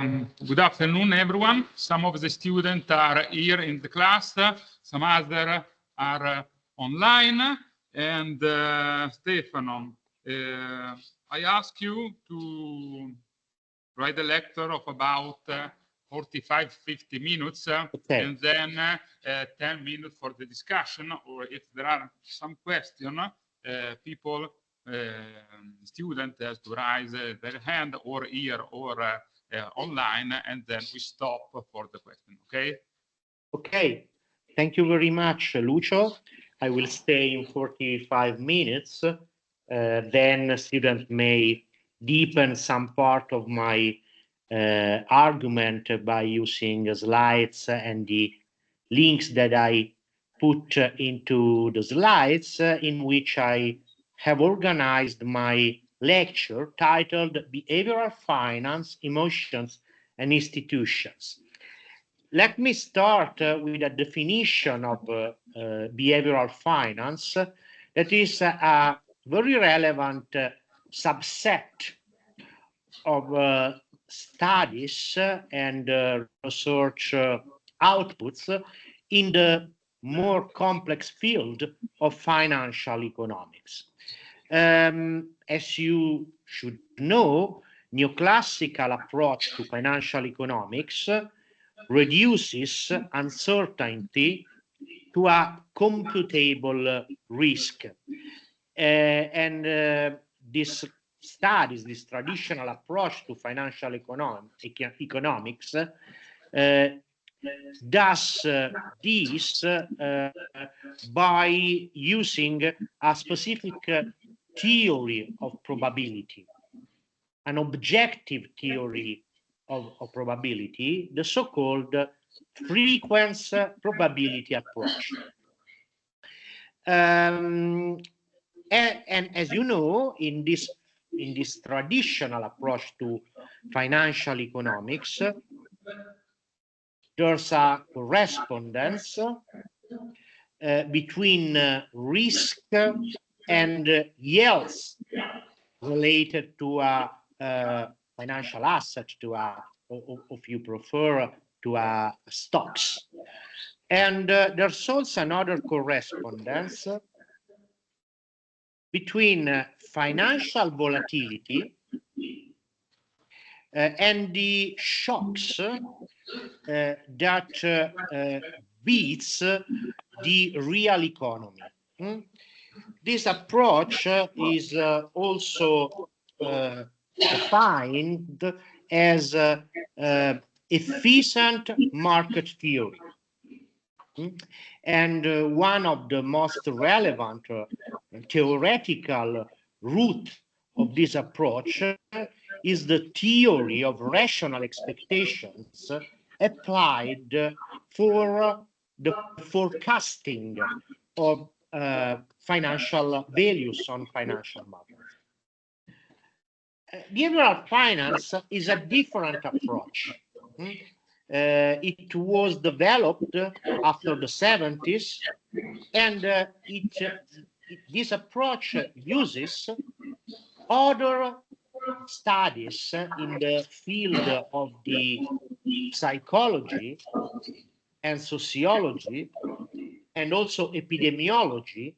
Good afternoon, everyone. Some of the students are here in the class, some others are online. And Stefano, I ask you to write a lecture of about 45-50 minutes, okay. And then 10 minutes for the discussion, or if there are some questions, people, student has to raise their hand, or here, or online, and then we stop for the question. Okay. Okay. Thank you very much, Lucio. I will stay in 45 minutes. Then students may deepen some part of my argument by using slides and the links that I put into the slides, in which I have organized my lecture titled Behavioral Finance, Emotions and Institutions. Let me start with a definition of behavioral finance that is a very relevant subset of studies and research outputs in the more complex field of financial economics. As you should know, neoclassical approach to financial economics reduces uncertainty to a computable risk. And this traditional approach to financial economics does this by using a specific theory of probability, an objective theory of probability, the so-called frequency probability approach. And as you know, in this traditional approach to financial economics, there's a correspondence between risk and yields related to a financial asset, to a, if you prefer, to a stocks. And there's also another correspondence between financial volatility and the shocks that beats the real economy. This approach is also defined as efficient market theory. And one of the most relevant theoretical root of this approach is the theory of rational expectations applied for the forecasting of financial values on financial markets. Behavioral finance is a different approach. It was developed after the 70s, and this approach uses other studies in the field of the psychology and sociology and also epidemiology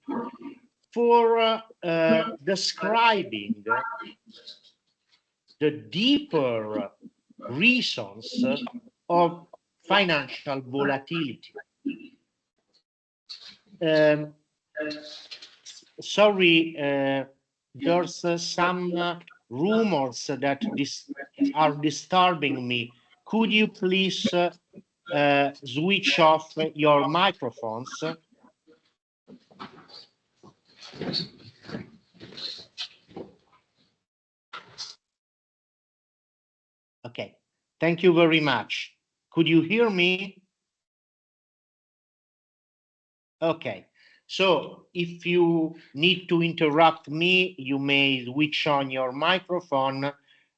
for describing the deeper reasons of financial volatility. Sorry, there's some rumors that are disturbing me. Could you please switch off your microphones? Okay, thank you very much. Could you hear me? Okay, so if you need to interrupt me, you may switch on your microphone,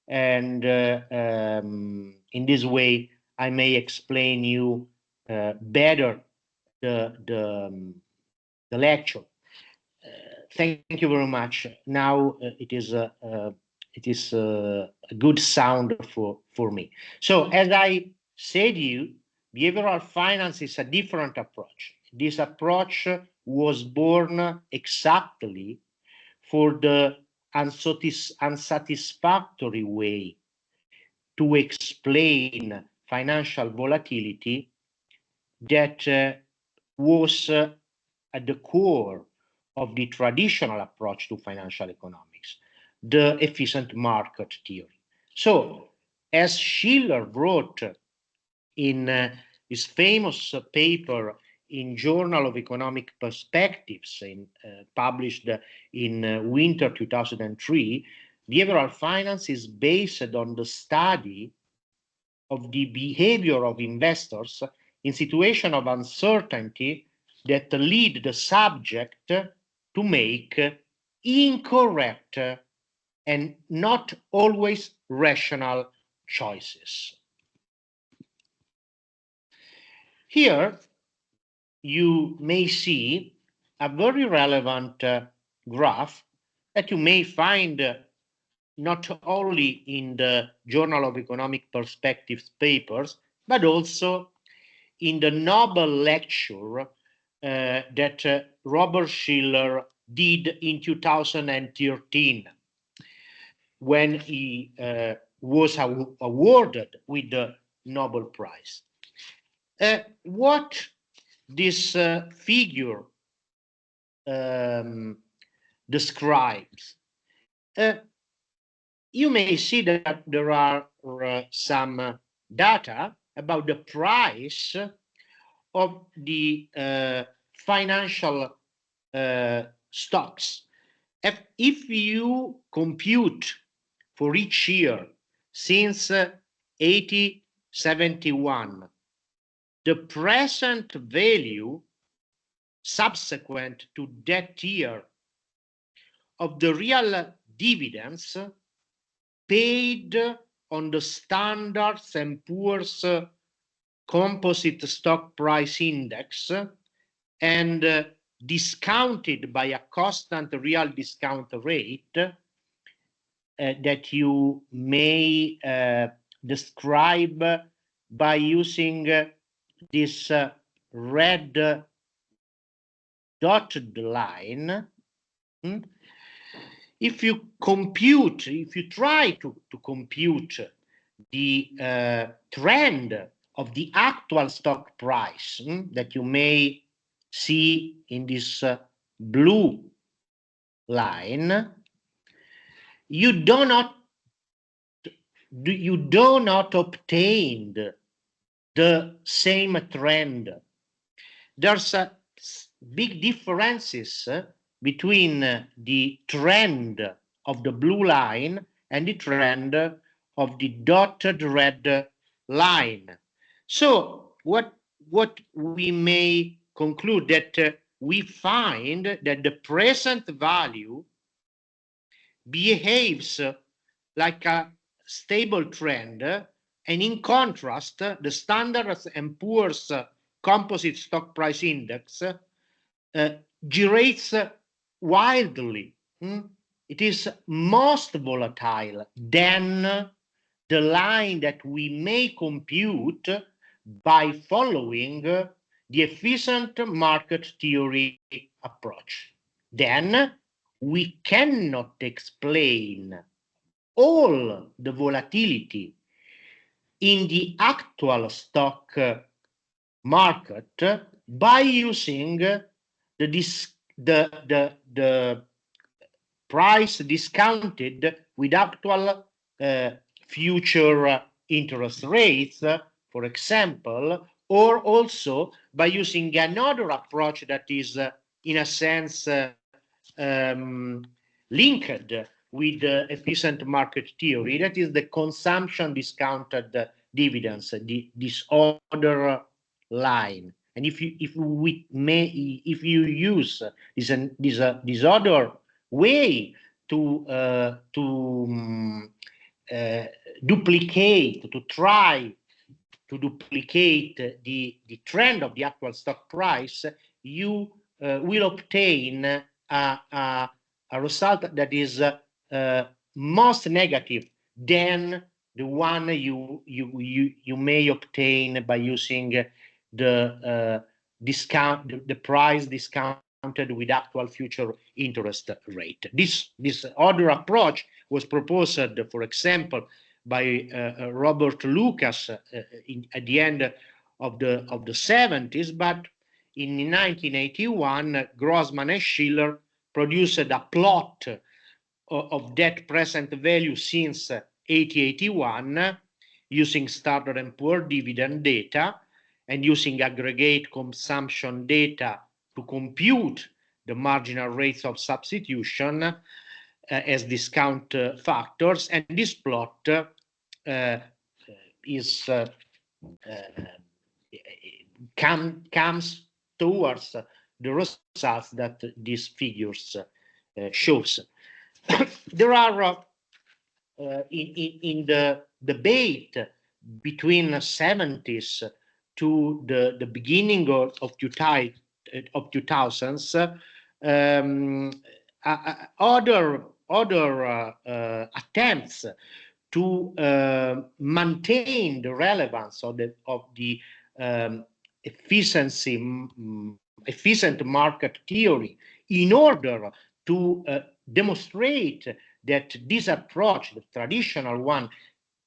and in this way, I may explain you better the lecture. Thank you very much. Now it is a good sound for me. So as I said, behavioral finance is a different approach. This approach was born exactly for the unsatisfactory way to explain financial volatility that was at the core of the traditional approach to financial economics, the efficient market theory. So, as Schiller wrote in his famous paper in Journal of Economic Perspectives, published in winter 2003, behavioral finance is based on the study of the behavior of investors in situations of uncertainty that lead the subject to make incorrect and not always rational choices. Here, you may see a very relevant graph that you may find not only in the Journal of Economic Perspectives papers, but also in the Nobel lecture that Robert Schiller did in 2013 when he was awarded with the Nobel Prize. What this figure describes, you may see that there are some data about the price of the financial stocks. If you compute for each year since 1871, the present value subsequent to that year of the real dividends paid on the Standard & Poor's composite stock price index and discounted by a constant real discount rate that you may describe by using this red dotted line. If you try to compute the trend of the actual stock price that you may see in this blue line, you do not obtain the same trend. There's big differences between the trend of the blue line and the trend of the dotted red line. So what we may conclude that we find that the present value behaves like a stable trend, and in contrast, the Standard & Poor's composite stock price index gyrates wildly. It is most volatile than the line that we may compute by following the efficient market theory approach. Then we cannot explain all the volatility in the actual stock market by using the price discounted with actual future interest rates, for example, or also by using another approach that is, in a sense, linked with the efficient market theory, that is the consumption discounted dividends, this other line. And if you use this other way to try to duplicate the trend of the actual stock price, you will obtain a result that is most negative than the one you may obtain by using the discount, the price discounted with actual future interest rate. This other approach was proposed, for example, by Robert Lucas at the end of the 70s, but in 1981, Grossman and Schiller produced a plot of that present value since 1881 using Standard & Poor's dividend data and using aggregate consumption data to compute the marginal rates of substitution as discount factors. And this plot comes towards the results that these figures shows. There are in the debate between the 70s to the beginning of 2000s, other attempts to maintain the relevance of the efficient market theory in order to demonstrate that this approach, the traditional one,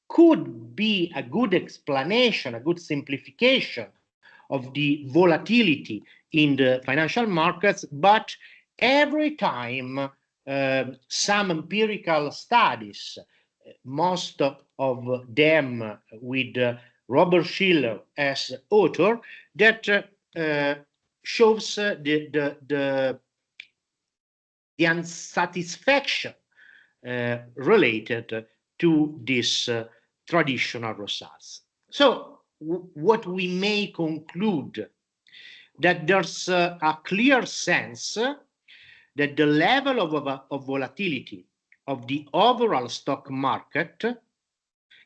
could be a good explanation, a good simplification of the volatility in the financial markets. But every time some empirical studies, most of them with Robert Schiller as author, that shows the unsatisfaction related to these traditional results. So what we may conclude that there's a clear sense that the level of volatility of the overall stock market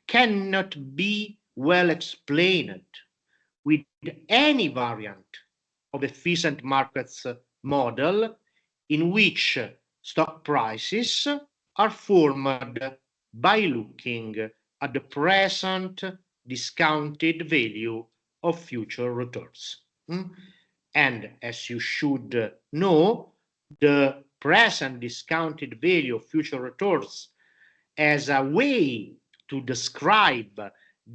cannot be well explained with any variant of efficient markets model in which stock prices are formed by looking at the present discounted value of future returns. And as you should know, the present discounted value of future returns as a way to describe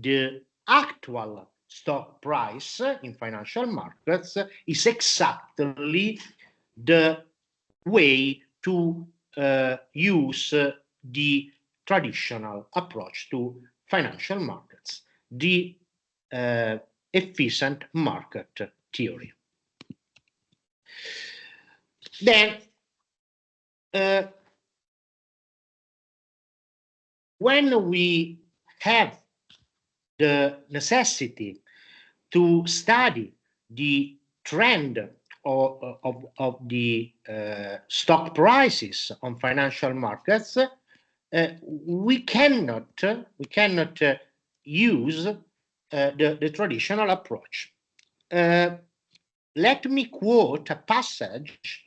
the actual stock price in financial markets is exactly the way to use the traditional approach to financial markets, the efficient market theory. Then, when we have the necessity to study the trend of the stock prices on financial markets, we cannot use the traditional approach. Let me quote a passage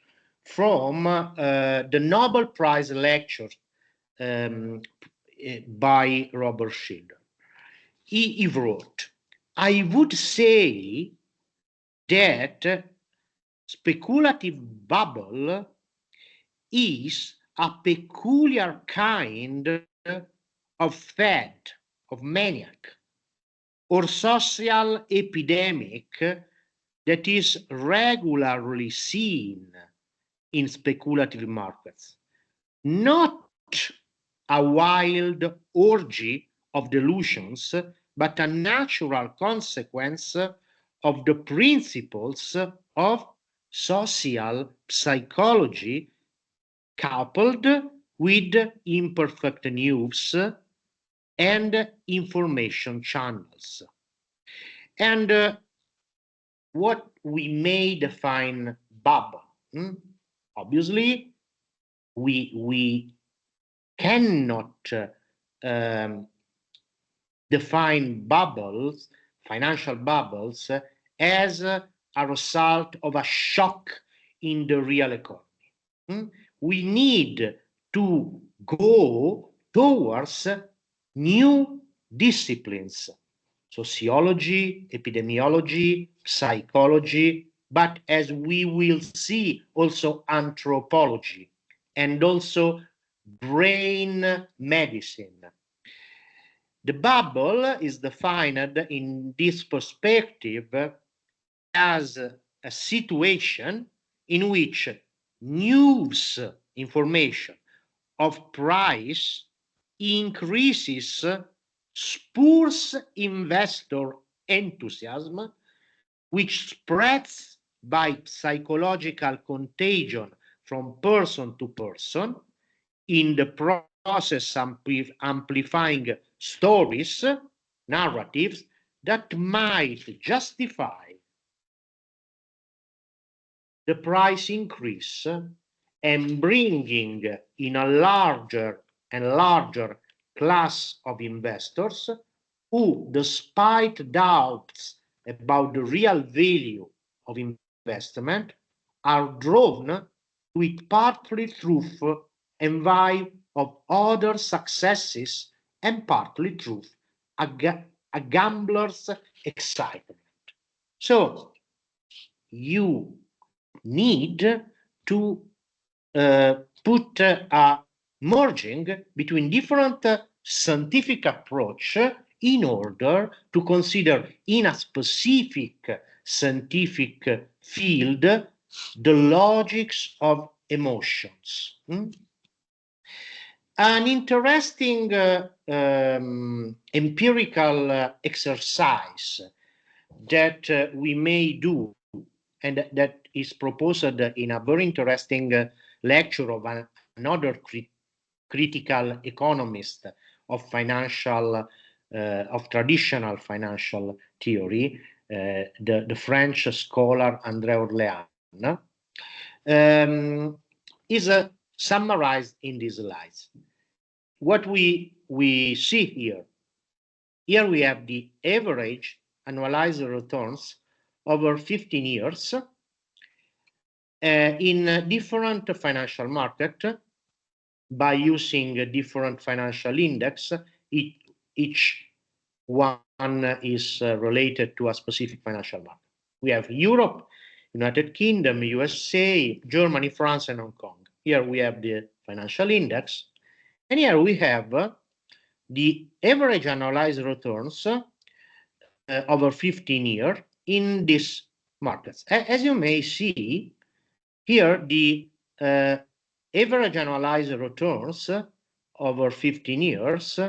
from the Nobel Prize lecture by Robert Schiller. He wrote, "I would say that speculative bubble is a peculiar kind of fad, of maniac, or social epidemic that is regularly seen in speculative markets, not a wild orgy of delusions, but a natural consequence of the principles of social psychology coupled with imperfect news and information channels." And what we may define bubble? Obviously, we cannot define bubbles, financial bubbles, as a result of a shock in the real economy. We need to go towards new disciplines, sociology, epidemiology, psychology, but as we will see, also anthropology, and also brain medicine. The bubble is defined in this perspective as a situation in which news information of price increases, spurs investor enthusiasm, which spreads by psychological contagion from person to person, in the process amplifying stories, narratives that might justify the price increase and bringing in a larger and larger class of investors who, despite doubts about the real value of investment, are drawn to it partly truth and view of other successes and partly truth, a gambler's excitement. So you need to put a merging between different scientific approach in order to consider in a specific scientific field the logics of emotions. An interesting empirical exercise that we may do, and that is proposed in a very interesting lecture of another critical economist of financial, of traditional financial theory, the French scholar André Orléans, is summarized in these slides. What we see here we have the average annualized returns over 15 years in different financial markets by using different financial index. Each one is related to a specific financial market. We have Europe, United Kingdom, USA, Germany, France, and Hong Kong. Here we have the financial index, and here we have the average annualized returns over 15 years in these markets. As you may see, here the average annualized returns over 15 years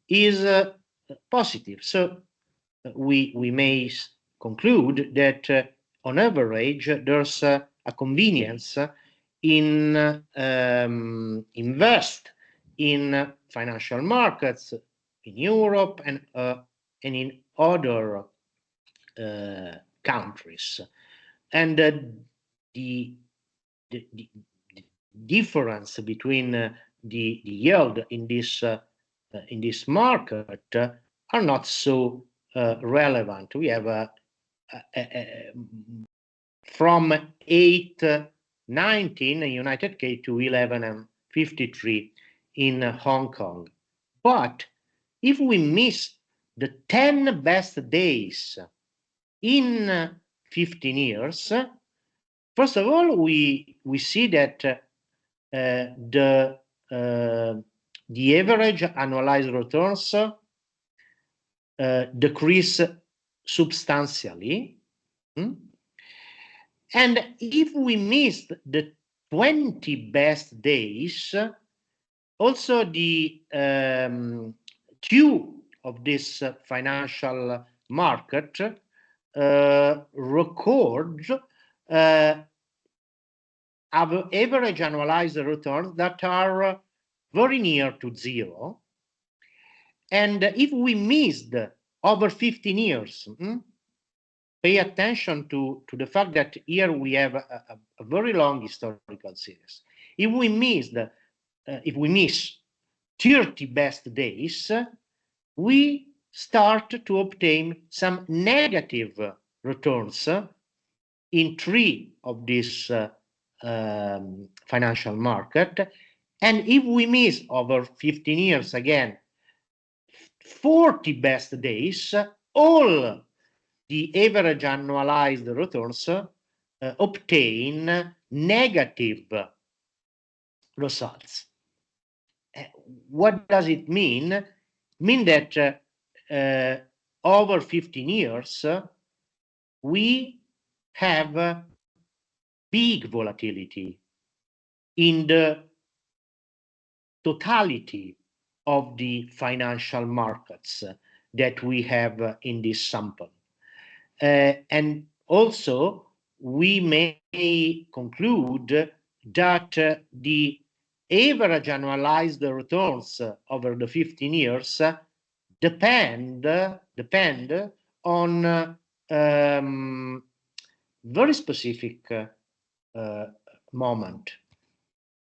is positive. So we may conclude that on average there's a convenience in invest in financial markets in Europe and in other countries. And the difference between the yield in this market are not so relevant. We have from 8.19 in United Kingdom to 11.53 in Hong Kong. But if we miss the 10 best days in 15 years, first of all, we see that the average annualized returns decrease substantially. And if we missed the 20 best days, also the Q of this financial market records average annualized returns that are very near to zero. And if we missed over 15 years, pay attention to the fact that here we have a very long historical series. If we miss 30 best days, we start to obtain some negative returns in 3 of these financial market, And if we miss over 15 years again, 40 best days, all the average annualized returns obtain negative results. What does it mean? It means that over 15 years, we have big volatility in the totality of the financial markets that we have in this sample. And also, we may conclude that the average annualized returns over the 15 years depend on very specific moment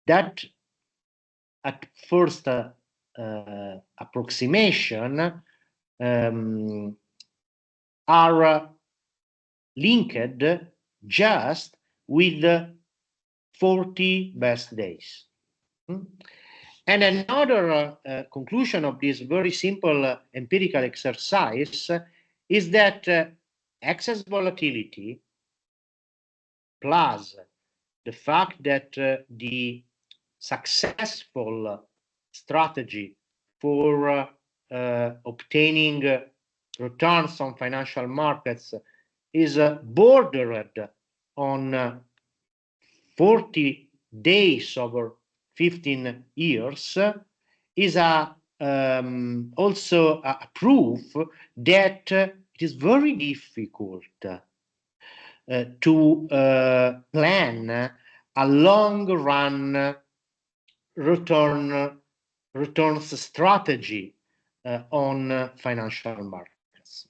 that at first approximation are linked just with 40 best days. And another conclusion of this very simple empirical exercise is that excess volatility plus the fact that the successful strategy for obtaining returns on financial markets is bordered on 40 days over 15 years is also a proof that it is very difficult to plan a long-run returns strategy on financial markets.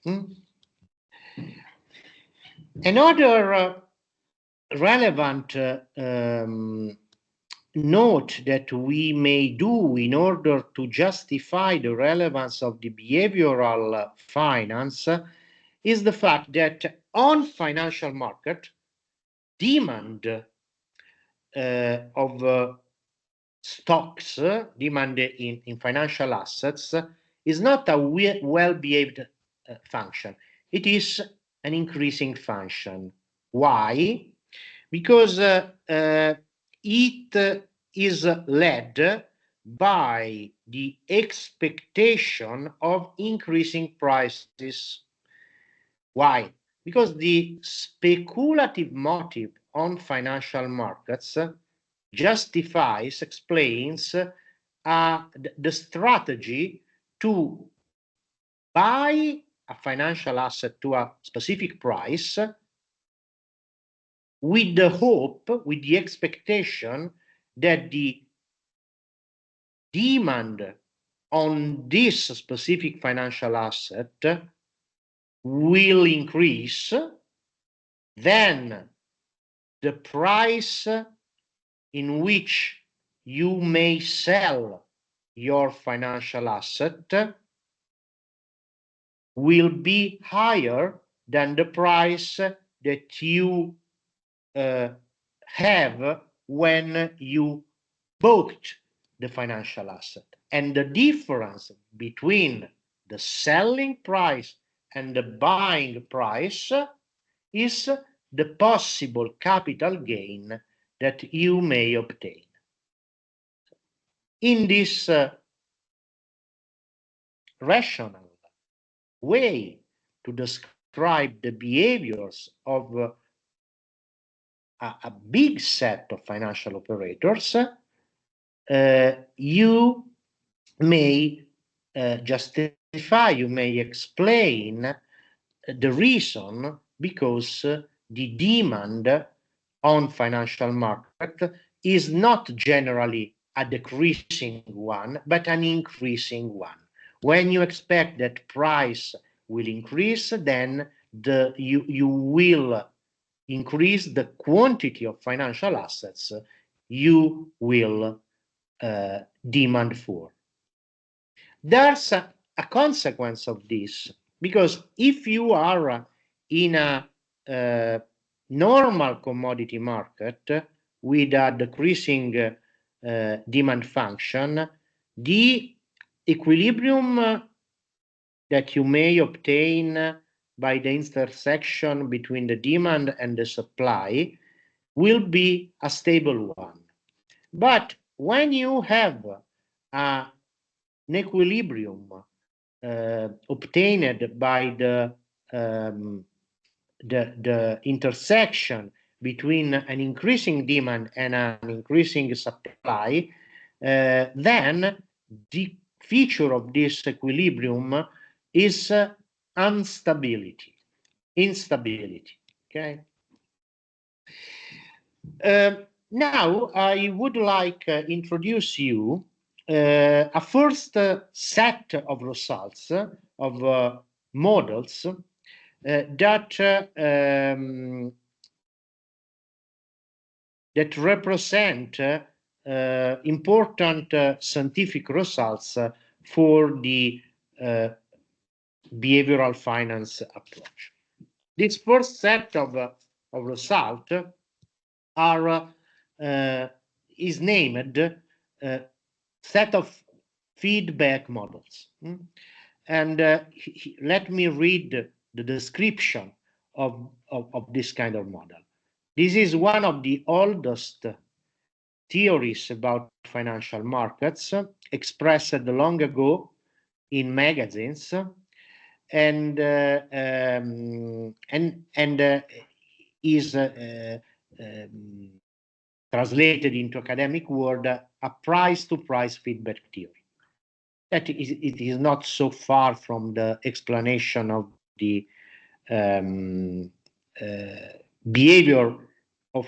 Another relevant note that we may do in order to justify the relevance of the behavioral finance is the fact that on financial market, demand of stocks, demand in financial assets, is not a well-behaved function. It is an increasing function. Why? Because it is led by the expectation of increasing prices. Why? Because the speculative motive on financial markets justifies, explains the strategy to buy a financial asset to a specific price with the hope, with the expectation that the demand on this specific financial asset will increase, then the price in which you may sell your financial asset will be higher than the price that you have when you booked the financial asset. And the difference between the selling price and the buying price is the possible capital gain that you may obtain. In this rational way to describe the behaviors of a big set of financial operators, you may justify, you may explain the reason because the demand on financial market is not generally a decreasing one, but an increasing one. When you expect that price will increase, then you will increase the quantity of financial assets you will demand for. There's a consequence of this, because if you are in a normal commodity market with a decreasing demand function, the equilibrium that you may obtain by the intersection between the demand and the supply will be a stable one. But when you have an equilibrium obtained by the intersection between an increasing demand and an increasing supply, then the feature of this equilibrium is instability. Okay. Now I would like introduce you a first set of results of models that represent important scientific results for the behavioral finance approach. This first set of results is named set of feedback models. And let me read the description of this kind of model. This is one of the oldest theories about financial markets expressed long ago in magazines, and is translated into academic word a price-to-price feedback theory. That it is not so far from the explanation of the behavior of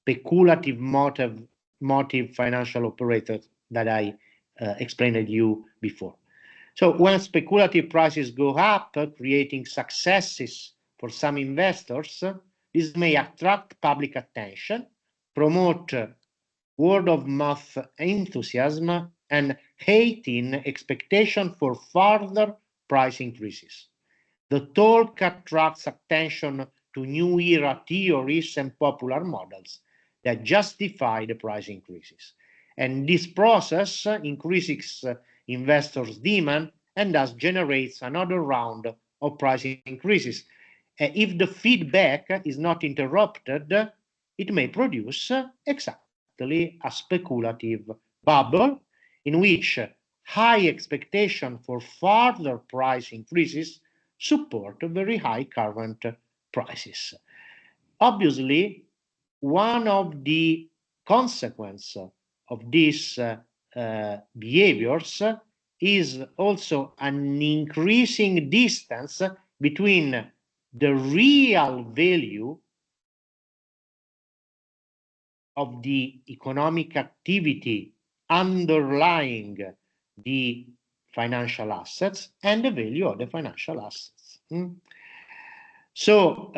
speculative motive financial operators that I explained to you before. So when speculative prices go up, creating successes for some investors, this may attract public attention, promote word-of-mouth enthusiasm, and heighten expectation for further price increases. The talk attracts attention to new era theories and popular models that justify the price increases. And this process increases investors' demand and thus generates another round of price increases. If the feedback is not interrupted, it may produce exactly a speculative bubble in which high expectation for further price increases support very high current prices. Obviously, one of the consequences of these behaviors is also an increasing distance between the real value of the economic activity underlying the financial assets and the value of the financial assets. So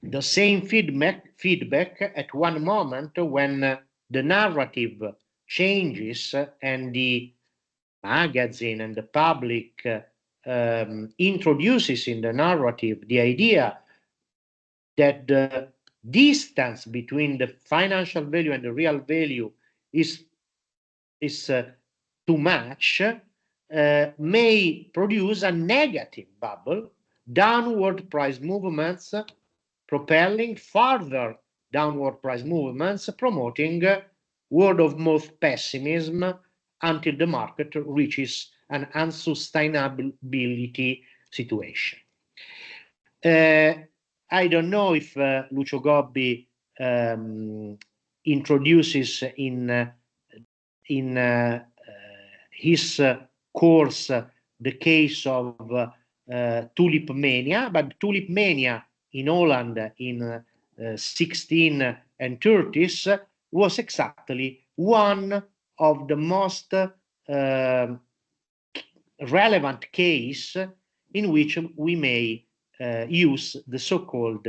the same feedback at one moment when the narrative changes and the magazine and the public introduces in the narrative the idea that the distance between the financial value and the real value is too much, may produce a negative bubble, downward price movements, propelling further downward price movements, promoting word-of-mouth pessimism until the market reaches an unsustainability situation. I don't know if Lucio Gobbi introduces in his course the case of tulip mania, but tulip mania in Holland in 16 and 30s was exactly one of the most relevant case in which we may use the so-called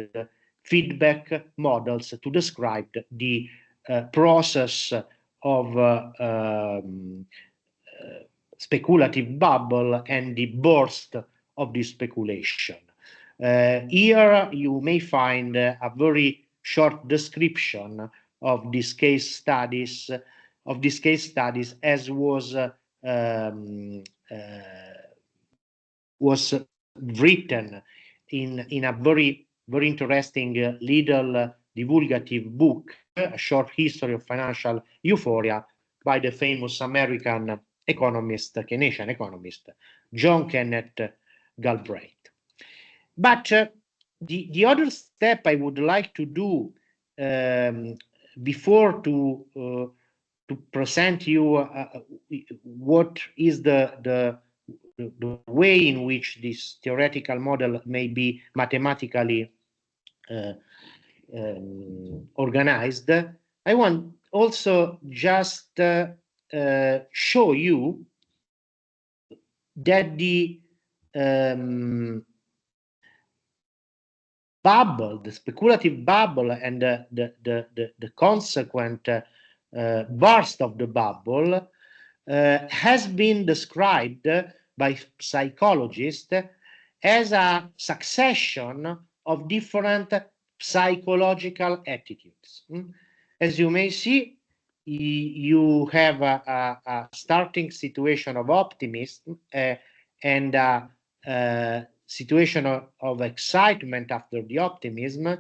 feedback models to describe the process of speculative bubble and the burst of this speculation. Here you may find a very short description of these case studies, as was written in a very interesting little divulgative book, A Short History of Financial Euphoria, by the famous American economist, Keynesian economist, John Kenneth Galbraith. But the other step I would like to do before to present you what is the way in which this theoretical model may be mathematically organized, I want also just show you that the bubble, the speculative bubble, and the consequent burst of the bubble has been described by psychologists as a succession of different psychological attitudes. As you may see, you have a starting situation of optimism and a situation of excitement after the optimism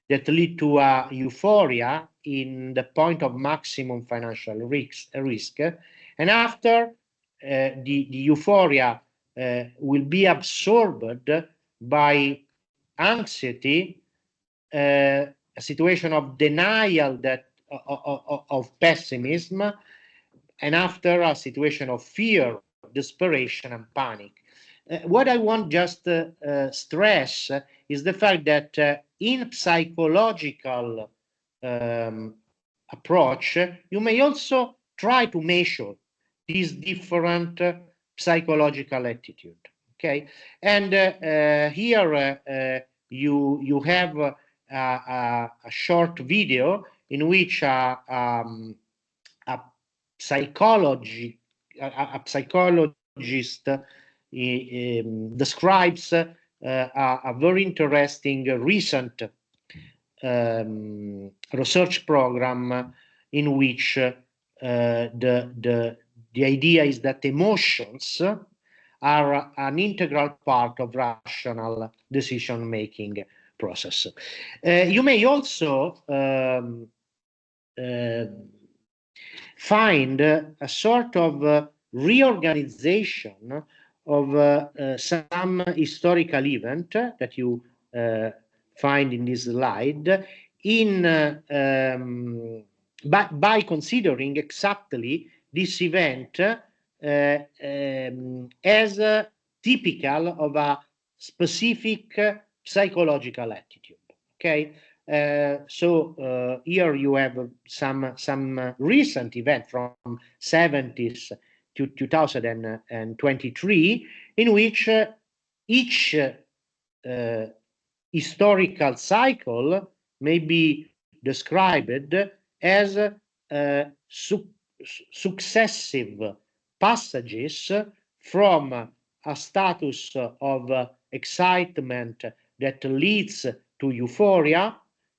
that lead to a euphoria in the point of maximum financial risk. And after the euphoria will be absorbed by anxiety, a situation of denial of pessimism, and after a situation of fear, desperation, and panic. What I want just stress is the fact that in psychological approach, you may also try to measure these different psychological attitude. Okay, and here you have a short video in which a psychologist describes a very interesting recent research program in which the idea is that emotions are an integral part of rational decision-making process. You may also find a sort of reorganization of some historical event that you find in this slide by considering exactly this event as typical of a specific psychological attitude. Okay, so here you have some recent event from 70s to 2023 in which each historical cycle may be described as successive passages from a status of excitement that leads to euphoria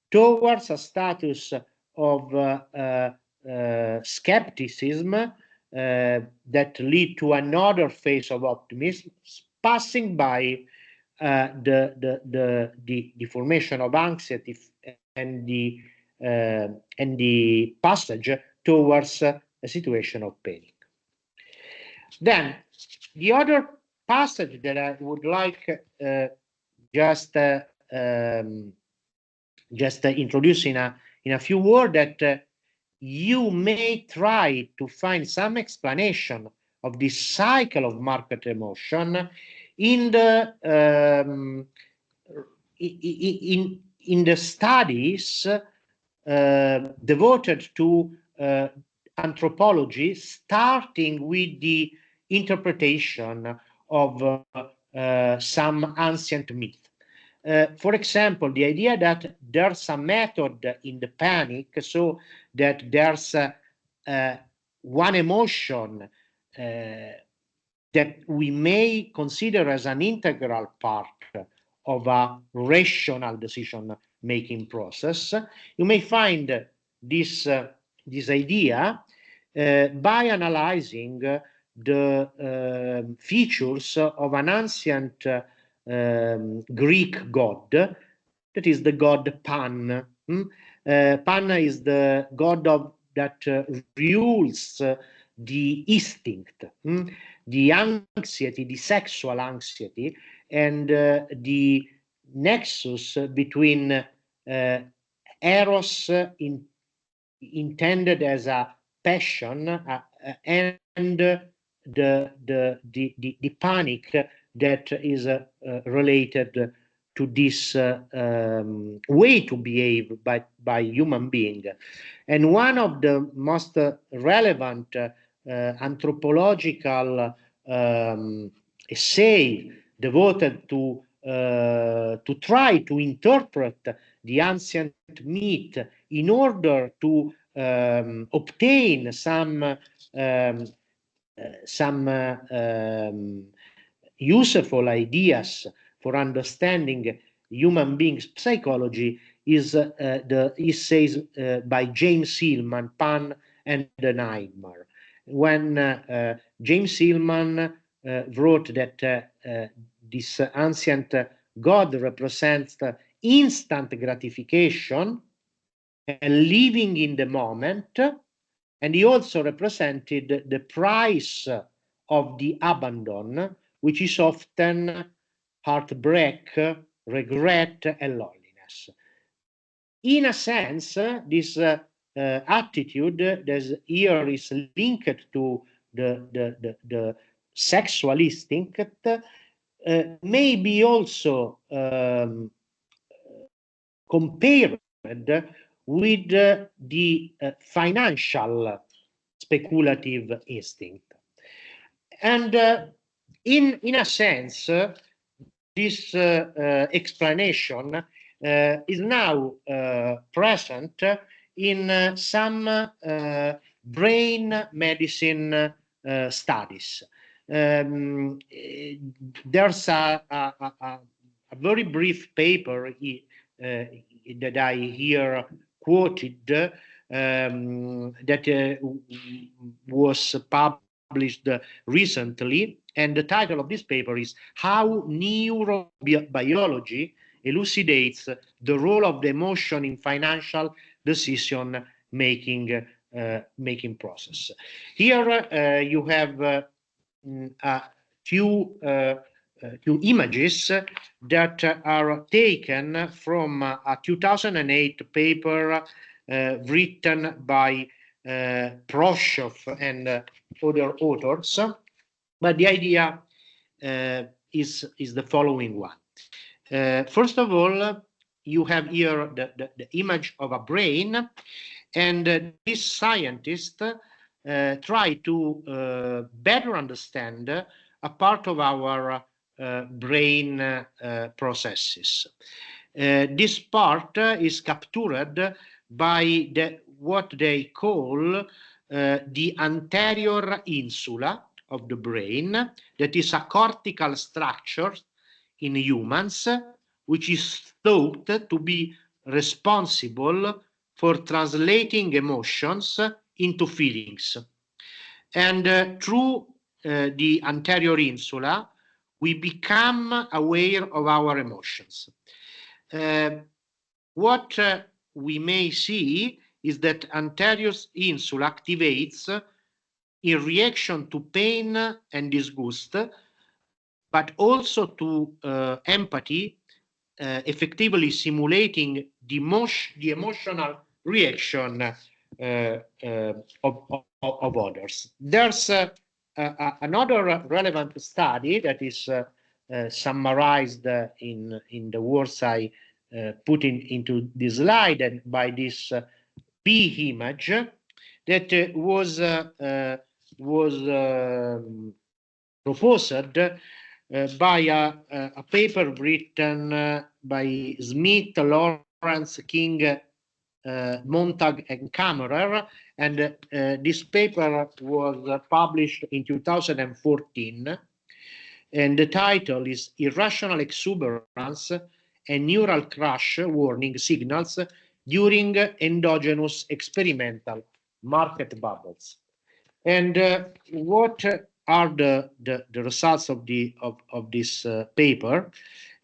towards a status of skepticism that lead to another phase of optimism, passing by the formation of anxiety and the passage towards a situation of panic. Then the other passage that I would like just introduce in a few words, that you may try to find some explanation of this cycle of market emotion in the studies devoted to anthropology, starting with the interpretation of some ancient myth. For example, the idea that there's a method in the panic, so that there's one emotion that we may consider as an integral part of a rational decision-making process. You may find this idea by analyzing the features of an ancient Greek god, that is the god Pan. Pan is the god that rules the instinct, the anxiety, the sexual anxiety, and the nexus between eros intended as a passion and the panic that is related to this way to behave by human being. And one of the most relevant anthropological essay devoted to try to interpret the ancient myth in order to obtain some useful ideas for understanding human beings' psychology is the essays by James Hillman, Pan and the Nightmare. When James Hillman wrote that this ancient god represents instant gratification and living in the moment, and he also represented the price of the abandon, which is often heartbreak, regret, and loneliness. In a sense, this attitude that here is linked to the sexual instinct may be also compared with the financial speculative instinct. And in a sense, this explanation is now present in some brain medicine studies. There's a very brief paper that I hear quoted that was published recently, and the title of this paper is How Neurobiology Elucidates the Role of the Emotion in Financial Decision Making process. Here you have a few images that are taken from a 2008 paper written by Prof and other authors, but the idea is the following one. First of all, you have here the image of a brain, and this scientist try to better understand a part of our brain processes. This part is captured by what they call the anterior insula of the brain, that is a cortical structure in humans, which is thought to be responsible for translating emotions into feelings. And through the anterior insula, we become aware of our emotions. What we may see is that anterior insula activates in reaction to pain and disgust, but also to empathy, effectively simulating the emotional reaction of others. There's another relevant study that is summarized in the words I put into this slide, and by this P image that was proposed by a paper written by Smith, Lawrence, King, Montag, and Kammerer, and this paper was published in 2014, and the title is Irrational Exuberance and Neural Crash Warning Signals during endogenous experimental market bubbles. And what are the results of this paper?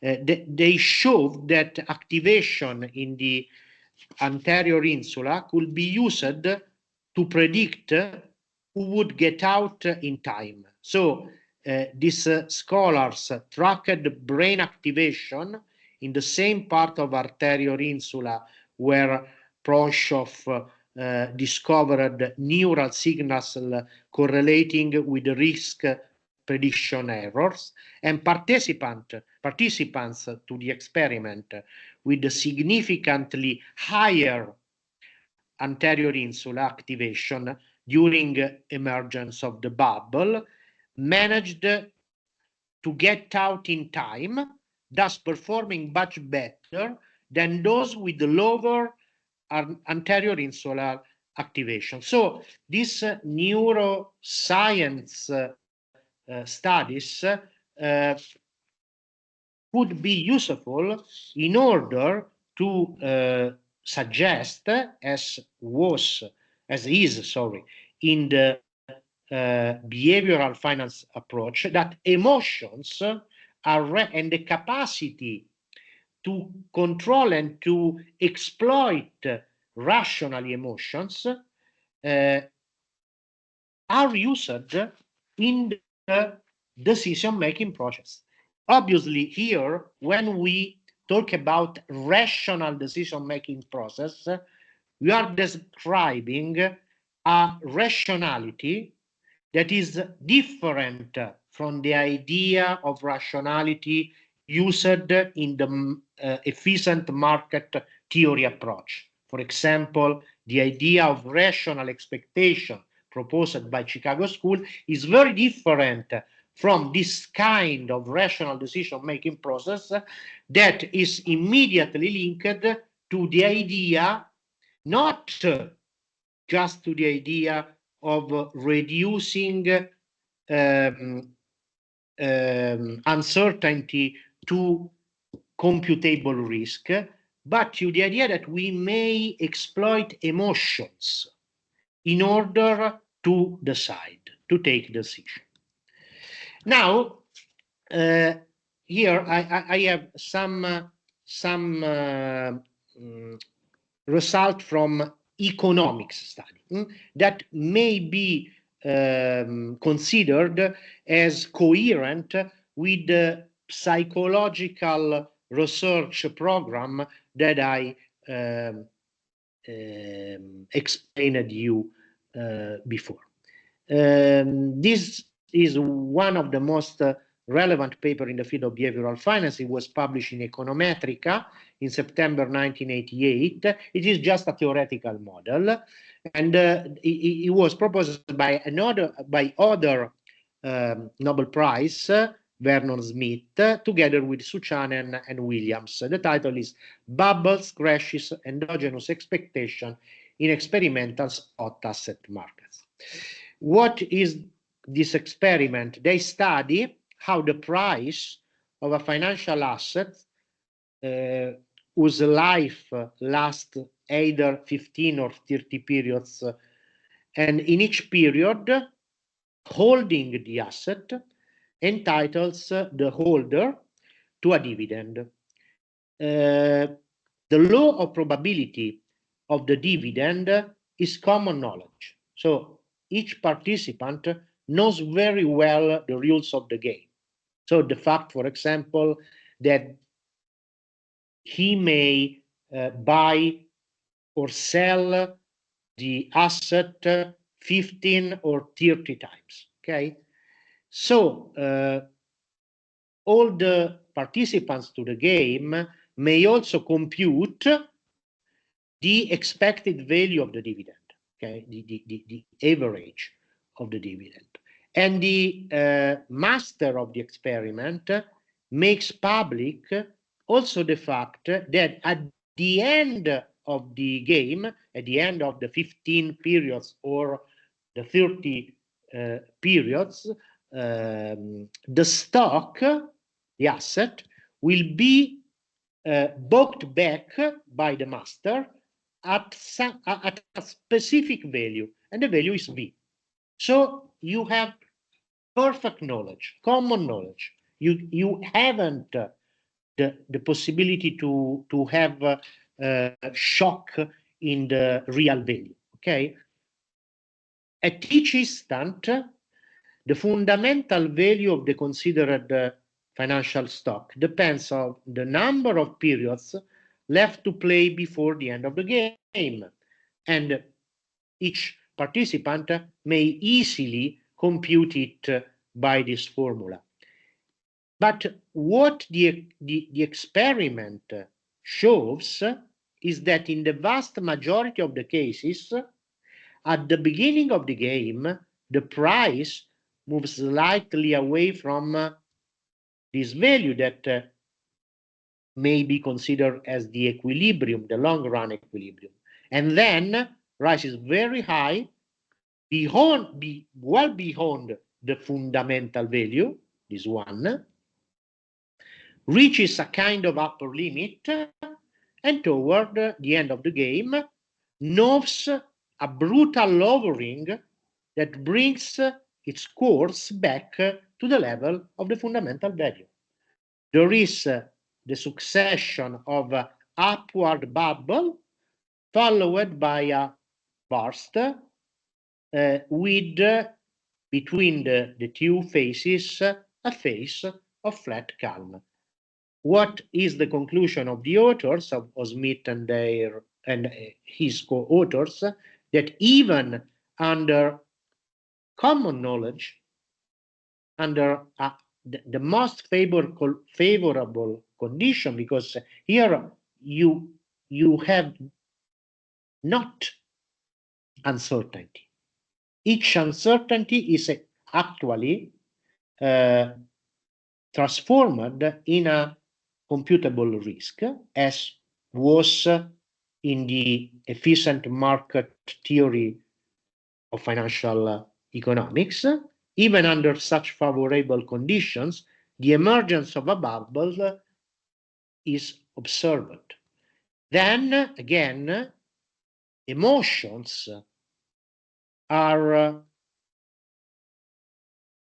They show that activation in the anterior insula could be used to predict who would get out in time. So these scholars tracked brain activation in the same part of anterior insula where Prof discovered neural signals correlating with the risk prediction errors, and participants to the experiment with significantly higher anterior insula activation during emergence of the bubble managed to get out in time, thus performing much better than those with the lower anterior insular activation. So these neuroscience studies could be useful in order to suggest, as is in the behavioral finance approach, that emotions are and the capacity to control and to exploit rational emotions are used in the decision-making process. Obviously, here, when we talk about rational decision-making process, we are describing a rationality that is different from the idea of rationality used in the efficient market theory approach. For example, the idea of rational expectation proposed by Chicago School is very different from this kind of rational decision-making process that is immediately linked to the idea, not just to the idea of reducing uncertainty to computable risk, but to the idea that we may exploit emotions in order to decide, to take decision. Now, here I have some result from economics study that may be considered as coherent with the psychological research program that I explained to you before. This is one of the most relevant paper in the field of behavioral finance. It was published in Econometrica in September 1988. It is just a theoretical model, and it was proposed by other Nobel Prize, Vernon Smith, together with Suchanen and Williams. The title is Bubbles, Crashes, Endogenous Expectation in Experimental Spot Asset Markets. What is this experiment? They study how the price of a financial asset whose life lasts either 15 or 30 periods, and in each period, holding the asset entitles the holder to a dividend. The law of probability of the dividend is common knowledge. So each participant knows very well the rules of the game. So the fact, for example, that he may buy or sell the asset 15 or 30 times, okay? So all the participants to the game may also compute the expected value of the dividend, okay, the average of the dividend. And the master of the experiment makes public also the fact that at the end of the game, at the end of the 15 periods or the 30 periods, the stock, the asset, will be bought back by the master at a specific value, and the value is B. So you have perfect knowledge, common knowledge. You haven't the possibility to have shock in the real value. Okay. At each instant, the fundamental value of the considered financial stock depends on the number of periods left to play before the end of the game, and each participant may easily compute it by this formula. But what the experiment shows is that in the vast majority of the cases, at the beginning of the game, the price moves slightly away from this value that may be considered as the equilibrium, the long-run equilibrium, and then rises very high, well beyond the fundamental value, this one, reaches a kind of upper limit, and toward the end of the game, knows a brutal lowering that brings its course back to the level of the fundamental value. There is the succession of upward bubble followed by a burst with between the two phases a phase of flat calm. What is the conclusion of the authors of Smith and his co-authors? That even under common knowledge, under the most favorable condition, because here you have not uncertainty. Each uncertainty is actually transformed in a computable risk, as was in the efficient market theory of financial economics. Even under such favorable conditions, the emergence of a bubble is observed. Then again, emotions are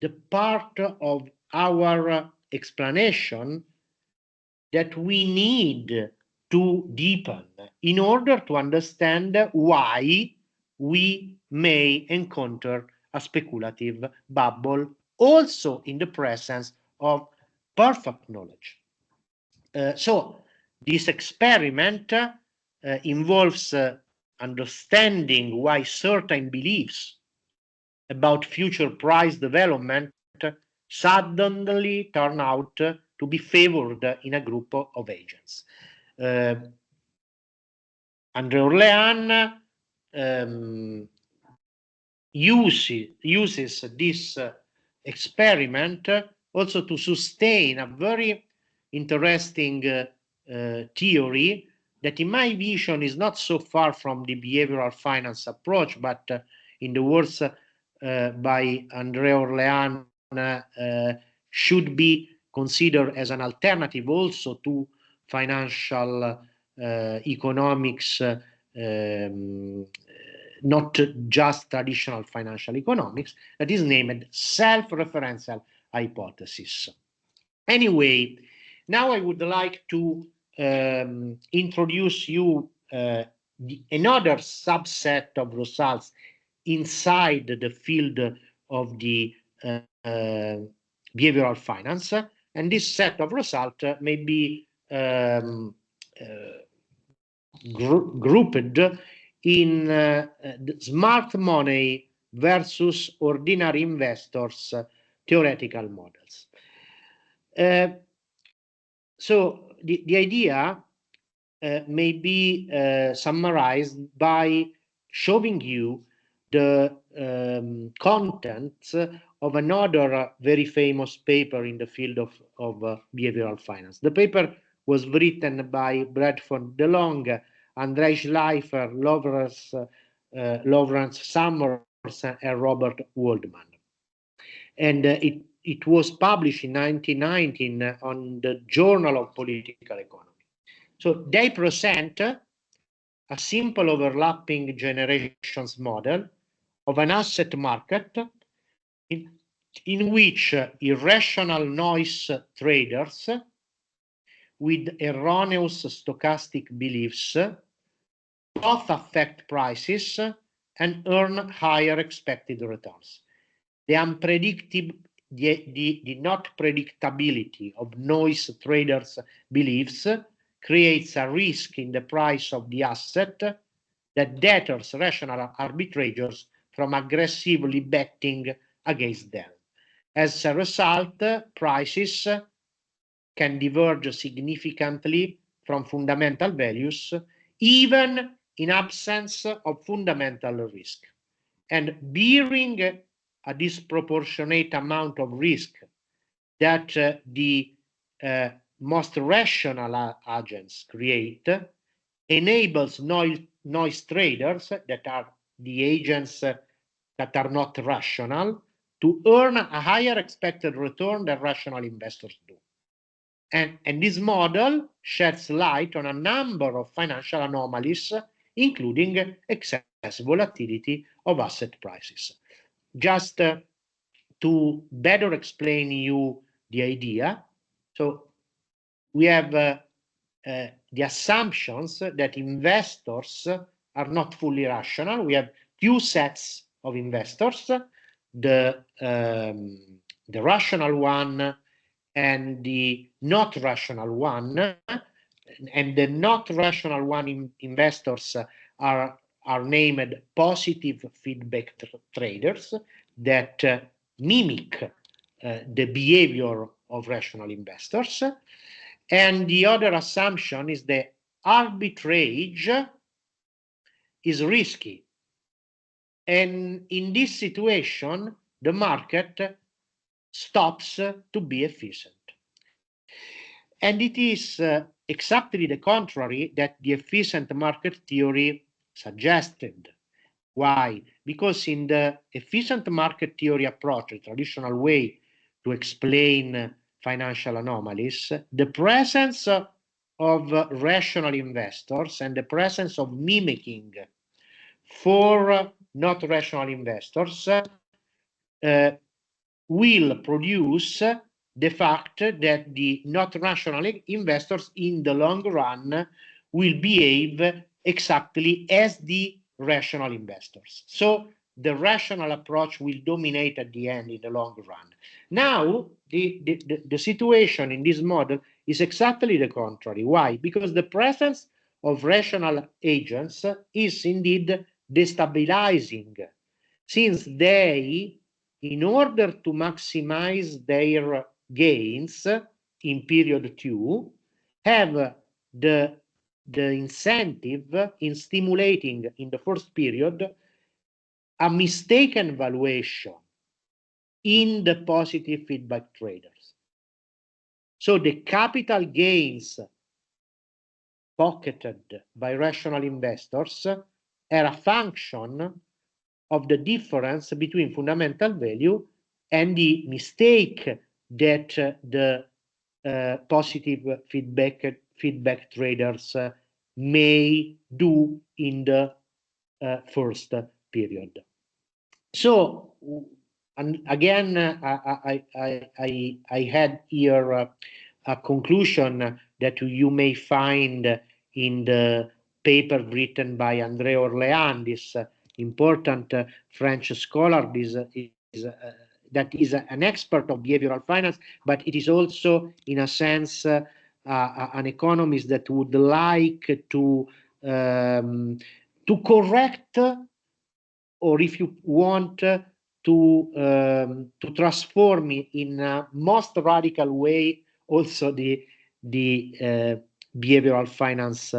the part of our explanation that we need to deepen in order to understand why we may encounter a speculative bubble also in the presence of perfect knowledge. So this experiment involves understanding why certain beliefs about future price development suddenly turn out to be favored in a group of agents. André Orléans uses this experiment also to sustain a very interesting theory that in my vision is not so far from the behavioral finance approach, but in the words by André Orléans should be considered as an alternative also to financial economics, not just traditional financial economics, that is named self-referential hypothesis. Anyway, now I would like to introduce you another subset of results inside the field of the behavioral finance, and this set of results may be grouped in smart money versus ordinary investors theoretical models. So the idea may be summarized by showing you the contents of another very famous paper in the field of behavioral finance. The paper was written by Bradford DeLong, Andrei Schleifer, Lawrence Summers, and Robert Waldman. And it was published in 1919 on the Journal of Political Economy. So they present a simple overlapping generations model of an asset market in which irrational noise traders with erroneous stochastic beliefs both affect prices and earn higher expected returns. The not predictability of noise traders' beliefs creates a risk in the price of the asset that deters rational arbitrators from aggressively betting against them. As a result, prices can diverge significantly from fundamental values, even in absence of fundamental risk. And bearing a disproportionate amount of risk that the most rational agents create enables noise traders, that are the agents that are not rational, to earn a higher expected return than rational investors do. And this model sheds light on a number of financial anomalies, including excess volatility of asset prices. Just to better explain you the idea, so we have the assumptions that investors are not fully rational. We have two sets of investors, the rational one and the not rational one. And the not rational one investors are named positive feedback traders that mimic the behavior of rational investors. And the other assumption is that arbitrage is risky. And in this situation, the market stops to be efficient. And it is exactly the contrary that the efficient market theory suggested. Why? Because in the efficient market theory approach, a traditional way to explain financial anomalies, the presence of rational investors and the presence of mimicking for not rational investors will produce the fact that the not rational investors in the long run will behave exactly as the rational investors. So the rational approach will dominate at the end in the long run. Now, the situation in this model is exactly the contrary. Why? Because the presence of rational agents is indeed destabilizing, since they, in order to maximize their gains in period 2, have the incentive in stimulating in the first period a mistaken valuation in the positive feedback traders. So the capital gains pocketed by rational investors are a function of the difference between fundamental value and the mistake that the positive feedback traders may do in the first period. So, and again, I had here a conclusion that you may find in the paper written by André Orléans, this important French scholar, that is an expert of behavioral finance, but it is also, in a sense, an economist that would like to correct, or if you want, to transform in a most radical way also the behavioral finance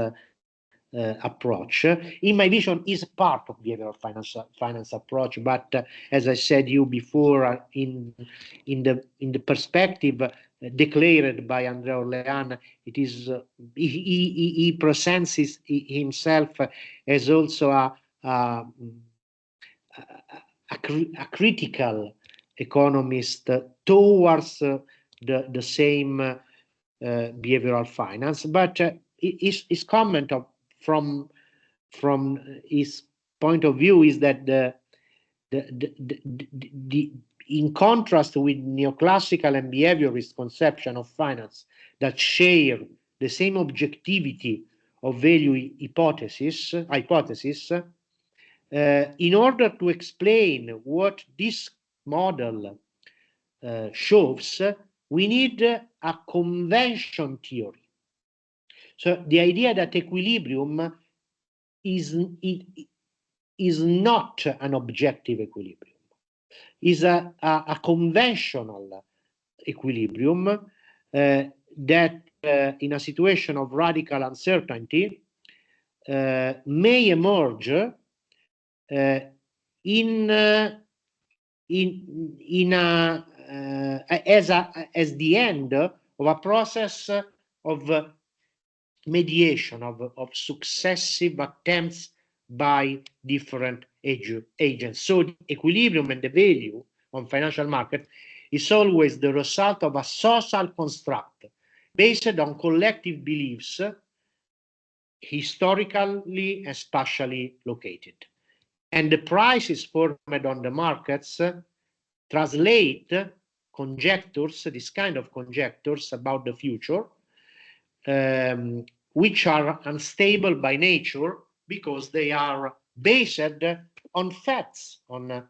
approach. In my vision, is part of behavioral finance approach, but as I said you before, in the perspective declared by André Orléans, it is he presents himself as also a critical economist towards the same behavioral finance, but his comment from from his point of view is that in contrast with neoclassical and behaviorist conception of finance that share the same objectivity of value hypothesis, in order to explain what this model shows, we need a convention theory. So the idea that equilibrium is not an objective equilibrium, is a conventional equilibrium that in a situation of radical uncertainty may emerge as the end of a process of mediation of successive attempts by different agents. So the equilibrium and the value on financial market is always the result of a social construct based on collective beliefs, historically and spatially located. And the prices formed on the markets translate conjectures, this kind of conjectures about the future, which are unstable by nature because they are based on facts, on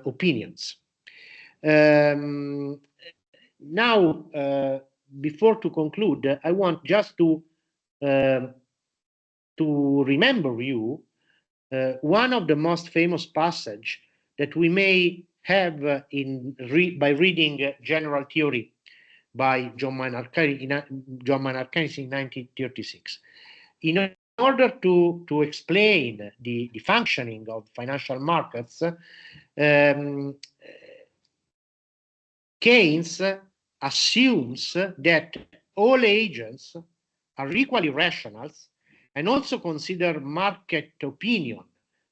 opinions. Now, before to conclude, I want just to remember you one of the most famous passage that we may have by reading General Theory by John Maynard Keynes in 1936. In order to explain the functioning of financial markets, Keynes assumes that all agents are equally rational and also consider market opinion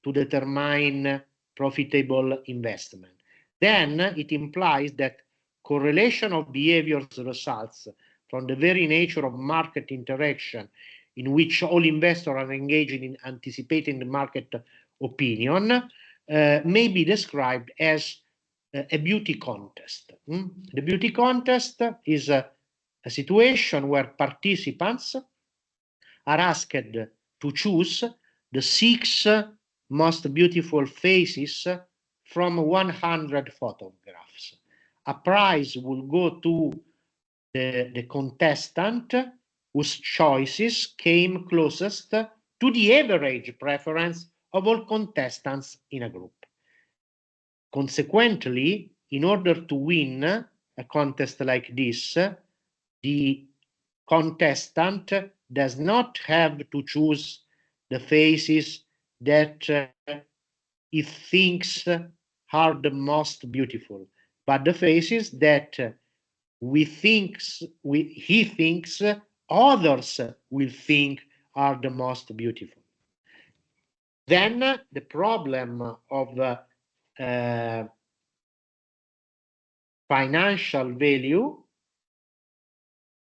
to determine profitable investment. Then it implies that correlation of behaviors results from the very nature of market interaction in which all investors are engaging in anticipating the market opinion may be described as a beauty contest. The beauty contest is a situation where participants are asked to choose the 6 most beautiful faces from 100 photographs. A prize will go to the contestant whose choices came closest to the average preference of all contestants in a group. Consequently, in order to win a contest like this, the contestant does not have to choose the faces that he thinks are the most beautiful, but the faces that he thinks others will think are the most beautiful. Then the problem of financial value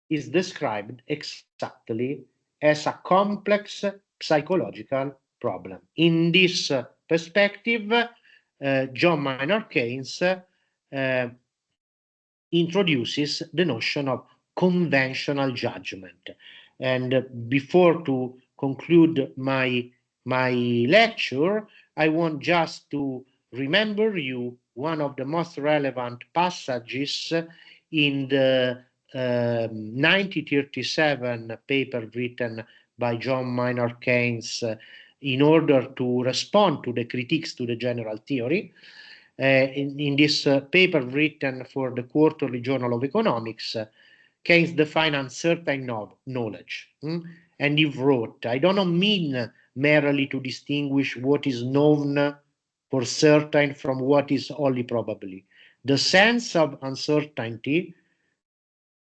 is described exactly as a complex psychological problem. In this perspective, John Maynard Keynes introduces the notion of conventional judgment. And before to conclude my lecture, I want just to remember you one of the most relevant passages in the 1937 paper written by John Maynard Keynes in order to respond to the critiques to the general theory. In this paper written for the Quarterly Journal of Economics, Keynes defined uncertain knowledge. And he wrote, I do not mean merely to distinguish what is known for certain from what is only probably. The sense of uncertainty,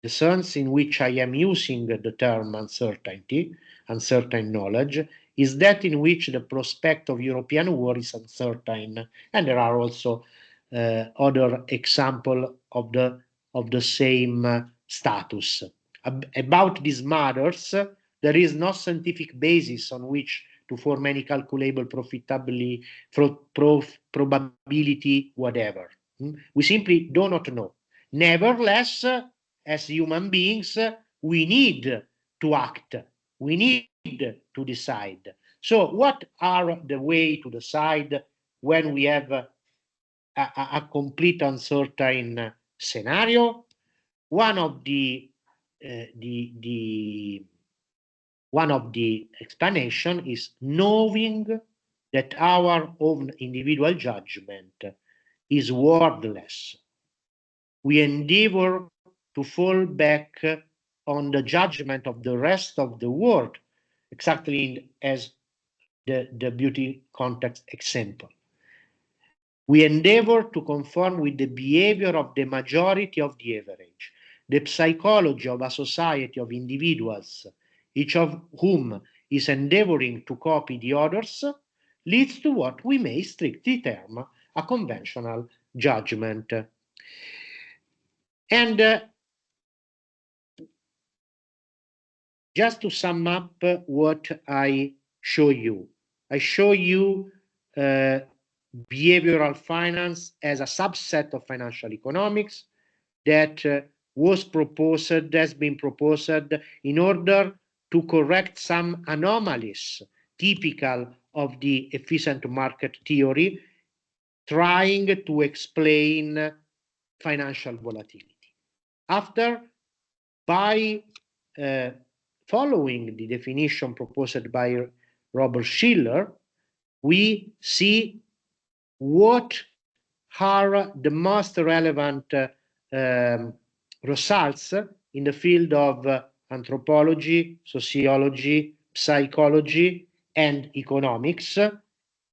the sense in which I am using the term uncertainty, uncertain knowledge, is that in which the prospect of European war is uncertain. And there are also other examples of the same status. About these matters, there is no scientific basis on which to form any calculable probability, whatever. We simply do not know. Nevertheless, as human beings, we need to act. We need to decide. So what are the way to decide when we have a complete uncertain scenario? One of the explanation is knowing that our own individual judgment is worthless. We endeavor to fall back on the judgment of the rest of the world, exactly as the beauty context example. We endeavor to conform with the behavior of the majority of the average, the psychology of a society of individuals, each of whom is endeavoring to copy the others, leads to what we may strictly term a conventional judgment. And just to sum up what I show you behavioral finance as a subset of financial economics that has been proposed in order to correct some anomalies typical of the efficient market theory, trying to explain financial volatility. By following the definition proposed by Robert Shiller, we see what are the most relevant results in the field of anthropology, sociology, psychology, and economics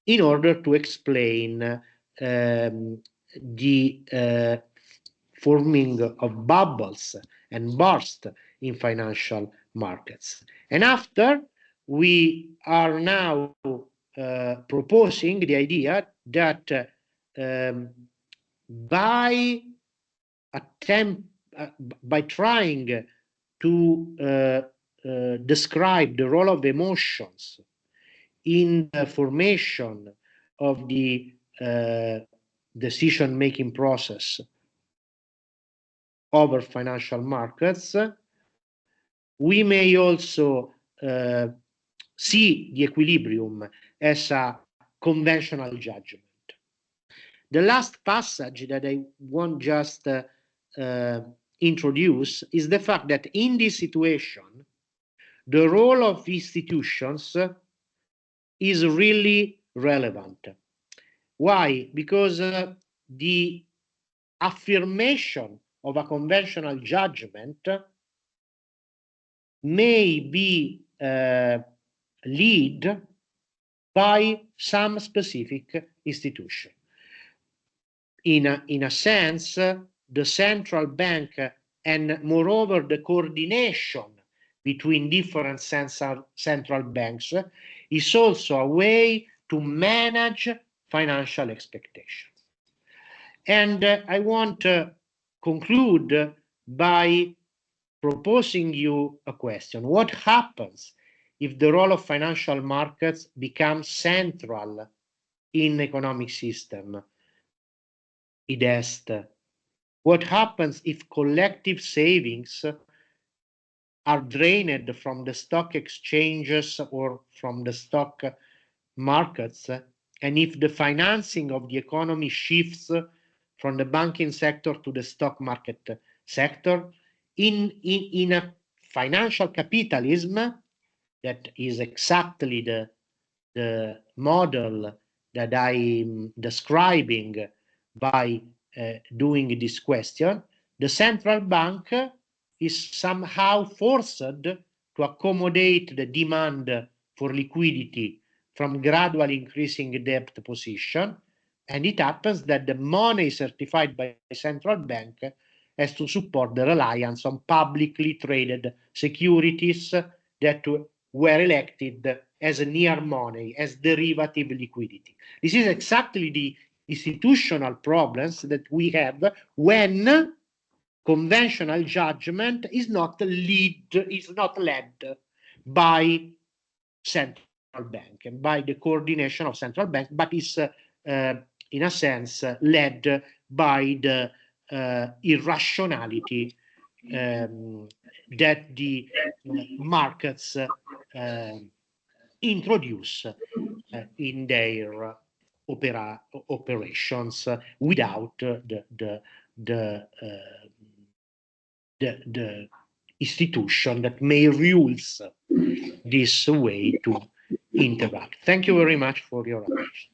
in order to explain the forming of bubbles and bursts in financial markets. And after, we are now proposing the idea that by trying to describe the role of emotions in the formation of the decision-making process over financial markets, we may also see the equilibrium as a conventional judgment. The last passage that I want just introduce is the fact that in this situation, the role of institutions is really relevant. Why? Because the affirmation of a conventional judgment may be led by some specific institution. In a sense, the central bank and moreover the coordination between different central banks is also a way to manage financial expectations. And I want to conclude by proposing you a question. What happens if the role of financial markets becomes central in economic system? What happens if collective savings are drained from the stock exchanges or from the stock markets, and if the financing of the economy shifts from the banking sector to the stock market sector? In a financial capitalism, that is exactly the model that I'm describing by doing this question, the central bank is somehow forced to accommodate the demand for liquidity from gradually increasing debt position, and it happens that the money certified by the central bank has to support the reliance on publicly traded securities that were elected as near money, as derivative liquidity. This is exactly the institutional problems that we have when conventional judgment is not led by central bank and by the coordination of central bank, but is in a sense led by the irrationality that the markets introduce in their operations without the institution that may rules this way to interact. Thank you very much for your attention.